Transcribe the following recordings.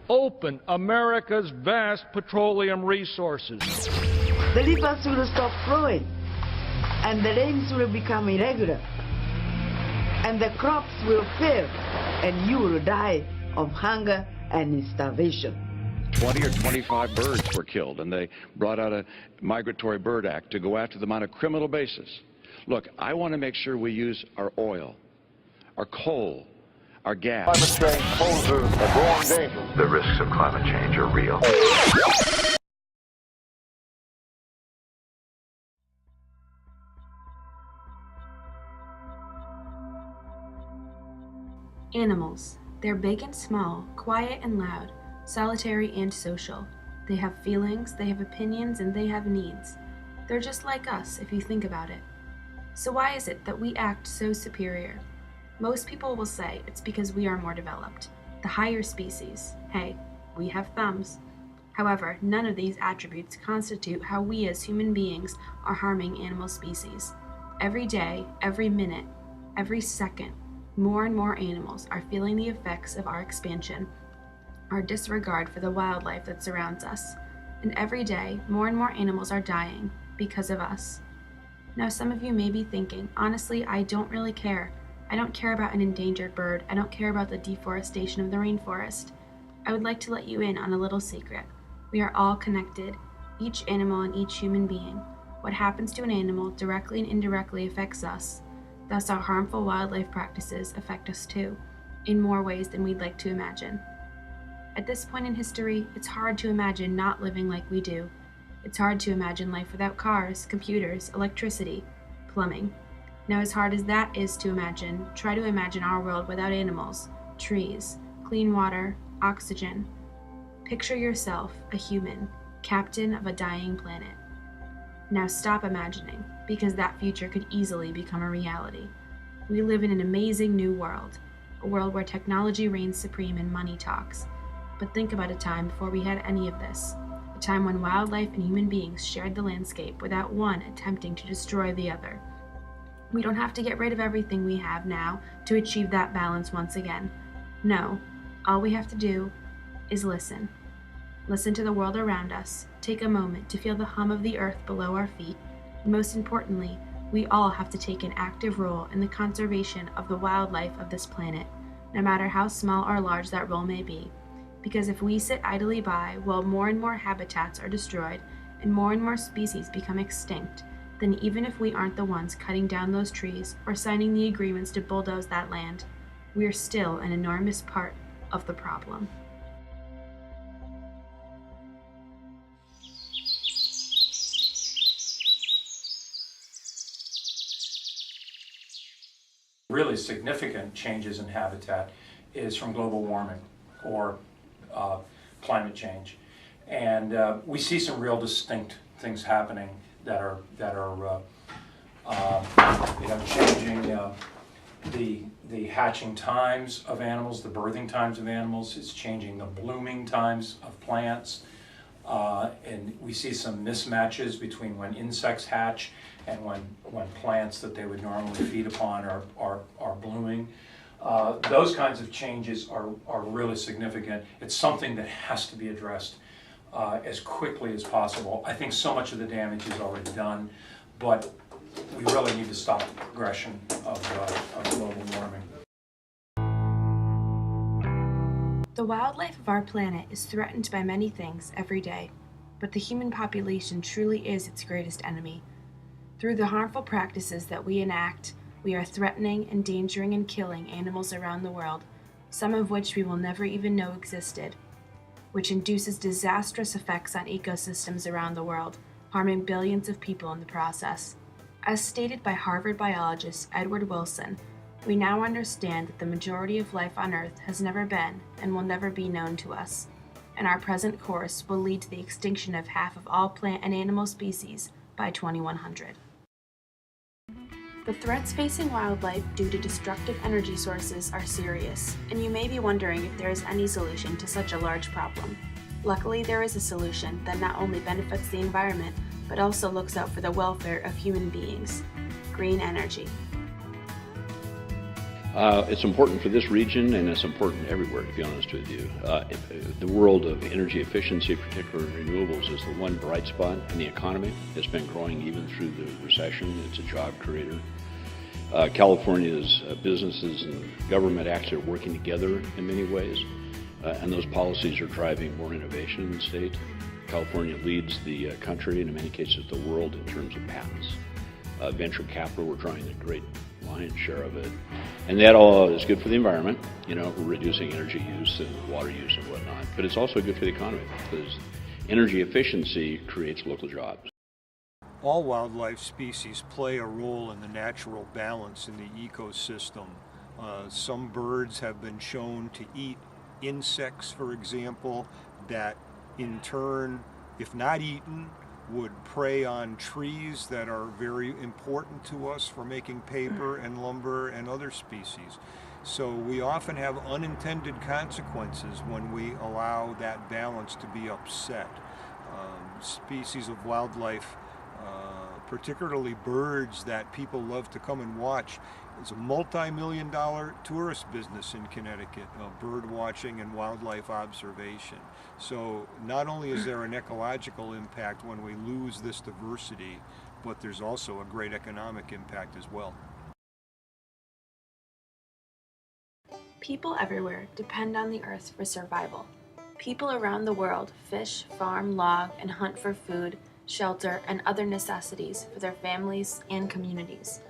open America's vast petroleum resources. The rivers will stop flowing, and the rains will become irregular, and the crops will fail, and you will die of hunger and starvation. 20 or 25 birds were killed, and they brought out a Migratory Bird Act to go after them on a criminal basis. Look, I want to make sure we use our oil, our coal, our gas. Climate change poses a growing danger. The risks of climate change are real. Animals. They're big and small, quiet and loud, solitary and social. They have feelings, they have opinions, and they have needs. They're just like us, if you think about it. So why is it that we act so superior? Most people will say it's because we are more developed. The higher species. Hey, we have thumbs. However, none of these attributes constitute how we as human beings are harming animal species. Every day, every minute, every second, more and more animals are feeling the effects of our expansion, our disregard for the wildlife that surrounds us. And every day, more and more animals are dying because of us. Now, some of you may be thinking, honestly, I don't really care. I don't care about an endangered bird. I don't care about the deforestation of the rainforest. I would like to let you in on a little secret. We are all connected, each animal and each human being. What happens to an animal directly and indirectly affects us. Thus, our harmful wildlife practices affect us too, in more ways than we'd like to imagine. At this point in history, it's hard to imagine not living like we do. It's hard to imagine life without cars, computers, electricity, plumbing. Now, as hard as that is to imagine, try to imagine our world without animals, trees, clean water, oxygen. Picture yourself, a human, captain of a dying planet. Now stop imagining, because that future could easily become a reality. We live in an amazing new world, a world where technology reigns supreme and money talks. But think about a time before we had any of this, a time when wildlife and human beings shared the landscape without one attempting to destroy the other. We don't have to get rid of everything we have now to achieve that balance once again. No, all we have to do is listen. Listen to the world around us, take a moment to feel the hum of the earth below our feet, and most importantly, we all have to take an active role in the conservation of the wildlife of this planet, no matter how small or large that role may be. Because if we sit idly by while more and more habitats are destroyed and more species become extinct, then even if we aren't the ones cutting down those trees or signing the agreements to bulldoze that land, we are still an enormous part of the problem. Really significant changes in habitat is from global warming or climate change, and we see some real distinct things happening that are changing the hatching times of animals, the birthing times of animals. It's changing the blooming times of plants, and we see some mismatches between when insects hatch and when plants that they would normally feed upon are blooming. Those kinds of changes are really significant. It's something that has to be addressed as quickly as possible. I think so much of the damage is already done, but we really need to stop the progression of global warming. The wildlife of our planet is threatened by many things every day, but the human population truly is its greatest enemy. Through the harmful practices that we enact, we are threatening, endangering, and killing animals around the world, some of which we will never even know existed, which induces disastrous effects on ecosystems around the world, harming billions of people in the process. As stated by Harvard biologist Edward Wilson, we now understand that the majority of life on Earth has never been and will never be known to us, and our present course will lead to the extinction of half of all plant and animal species by 2100. The threats facing wildlife due to destructive energy sources are serious, and you may be wondering if there is any solution to such a large problem. Luckily, there is a solution that not only benefits the environment, but also looks out for the welfare of human beings: green energy. It's important for this region, and it's important everywhere, to be honest with you. The world of energy efficiency, particularly renewables, is the one bright spot in the economy. It's been growing even through the recession. It's a job creator. California's businesses and government actually are working together in many ways, and those policies are driving more innovation in the state. California leads the country, and in many cases the world, in terms of patents. Venture capital, we're drawing a great lion's share of it. And that all is good for the environment. You know, we're reducing energy use and water use and whatnot. But it's also good for the economy because energy efficiency creates local jobs. All wildlife species play a role in the natural balance in the ecosystem. Some birds have been shown to eat insects, for example, that in turn, if not eaten, would prey on trees that are very important to us for making paper and lumber and other species. So we often have unintended consequences when we allow that balance to be upset. Species of wildlife, particularly birds that people love to come and watch, it's a multi-million-dollar tourist business in Connecticut, bird watching and wildlife observation. So not only is there an ecological impact when we lose this diversity, but there's also a great economic impact as well. People everywhere depend on the earth for survival. People around the world fish, farm, log, and hunt for food, shelter, and other necessities for their families and communities.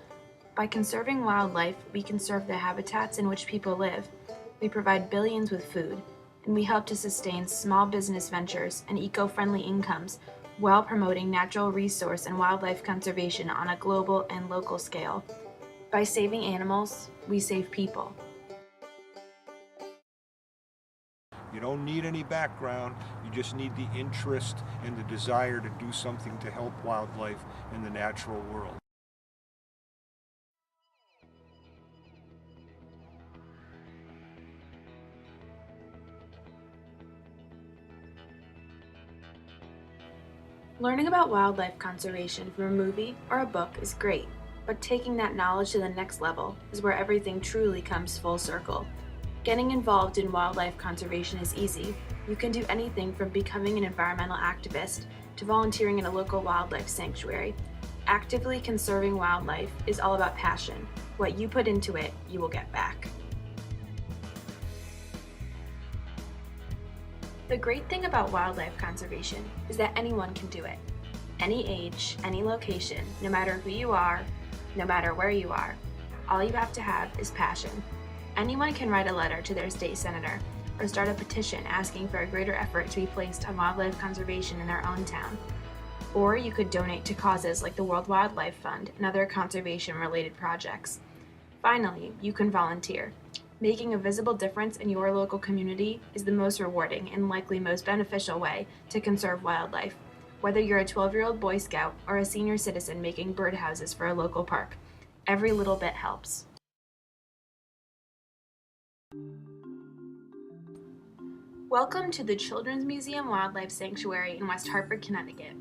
By conserving wildlife, we conserve the habitats in which people live, we provide billions with food, and we help to sustain small business ventures and eco-friendly incomes while promoting natural resource and wildlife conservation on a global and local scale. By saving animals, we save people. You don't need any background, you just need the interest and the desire to do something to help wildlife in the natural world. Learning about wildlife conservation from a movie or a book is great, but taking that knowledge to the next level is where everything truly comes full circle. Getting involved in wildlife conservation is easy. You can do anything from becoming an environmental activist to volunteering in a local wildlife sanctuary. Actively conserving wildlife is all about passion. What you put into it, you will get back. The great thing about wildlife conservation is that anyone can do it. Any age, any location, no matter who you are, no matter where you are. All you have to have is passion. Anyone can write a letter to their state senator or start a petition asking for a greater effort to be placed on wildlife conservation in their own town. Or you could donate to causes like the World Wildlife Fund and other conservation-related projects. Finally, you can volunteer. Making a visible difference in your local community is the most rewarding and likely most beneficial way to conserve wildlife. Whether you're a 12-year-old Boy Scout or a senior citizen making birdhouses for a local park, every little bit helps. Welcome to the Children's Museum Wildlife Sanctuary in West Hartford, Connecticut.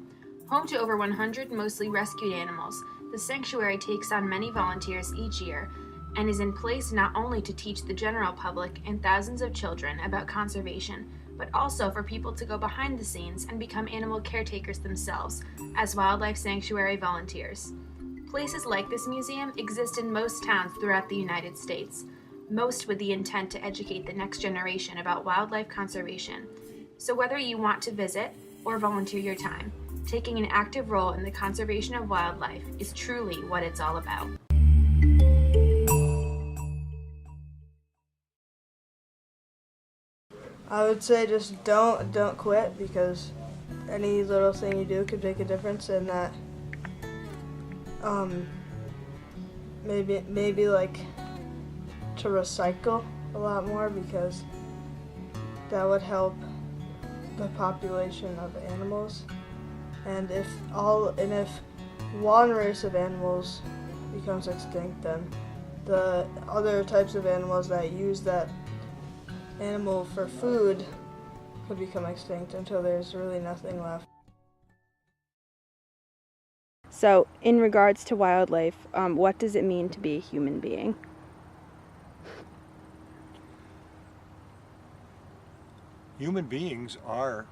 Home to over 100 mostly rescued animals, the sanctuary takes on many volunteers each year and is in place not only to teach the general public and thousands of children about conservation, but also for people to go behind the scenes and become animal caretakers themselves as wildlife sanctuary volunteers. Places like this museum exist in most towns throughout the United States, most with the intent to educate the next generation about wildlife conservation. So whether you want to visit or volunteer your time, taking an active role in the conservation of wildlife is truly what it's all about. I would say just don't quit, because any little thing you do could make a difference, and that maybe like to recycle a lot more, because that would help the population of animals. And if one race of animals becomes extinct, then the other types of animals that use that animal for food could become extinct until there's really nothing left. So, in regards to wildlife, what does it mean to be a human being? Human beings are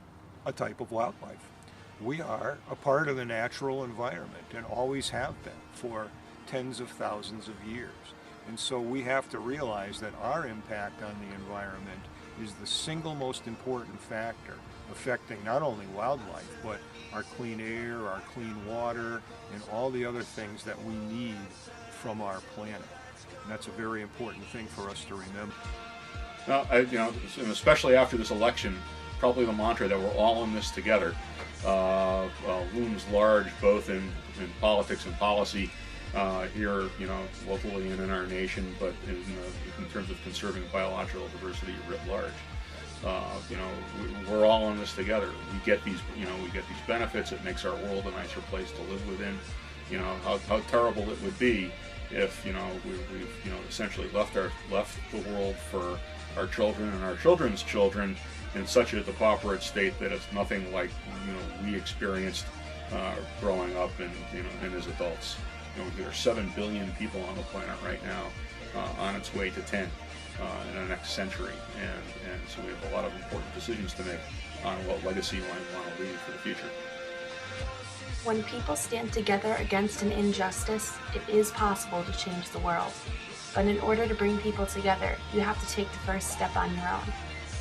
a type of wildlife. We are a part of the natural environment and always have been for tens of thousands of years. And so we have to realize that our impact on the environment is the single most important factor affecting not only wildlife, but our clean air, our clean water, and all the other things that we need from our planet. And that's a very important thing for us to remember. Now, and especially after this election, probably the mantra that we're all in this together looms large, both in politics and policy here, locally and in our nation, but in terms of conserving biological diversity writ large. We're all in this together. We get these, benefits. It makes our world a nicer place to live within. How terrible it would be if, we've essentially left the world for our children and our children's children in such a depauperate state that it's nothing like, we experienced growing up and as adults. There are 7 billion people on the planet right now, on its way to 10 in the next century, and so we have a lot of important decisions to make on what legacy we want to leave for the future. When people stand together against an injustice, it is possible to change the world. But in order to bring people together, you have to take the first step on your own.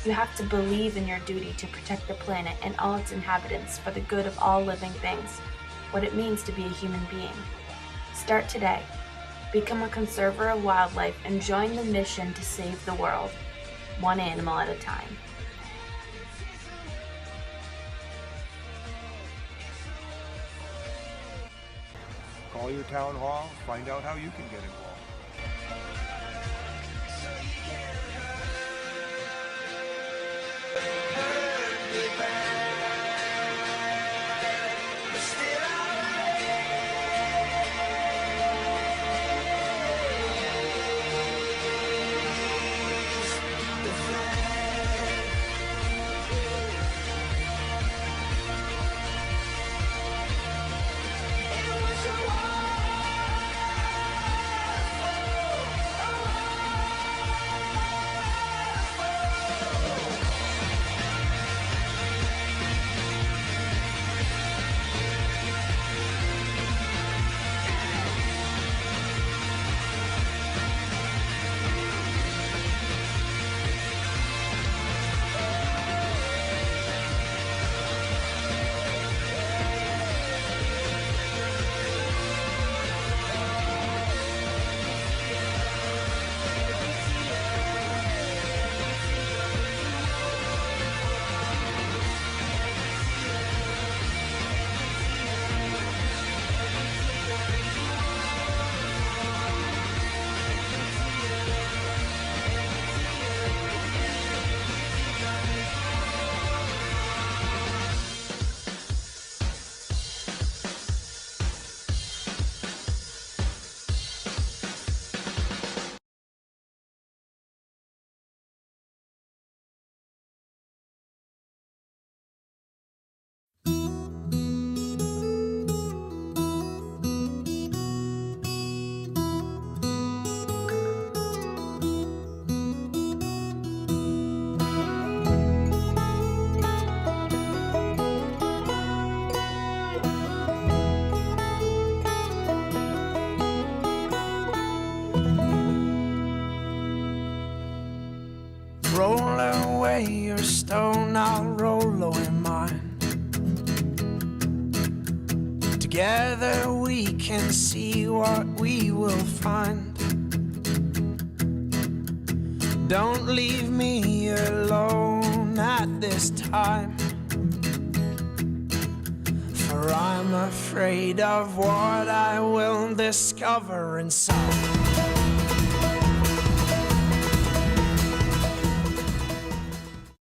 You have to believe in your duty to protect the planet and all its inhabitants for the good of all living things, what it means to be a human being. Start today. Become a conserver of wildlife and join the mission to save the world, one animal at a time. Call your town hall, find out how you can get involved. Roll away your stone, I'll roll away mine. Together we can see what we will find. Don't leave me alone at this time, for I'm afraid of what I will discover inside.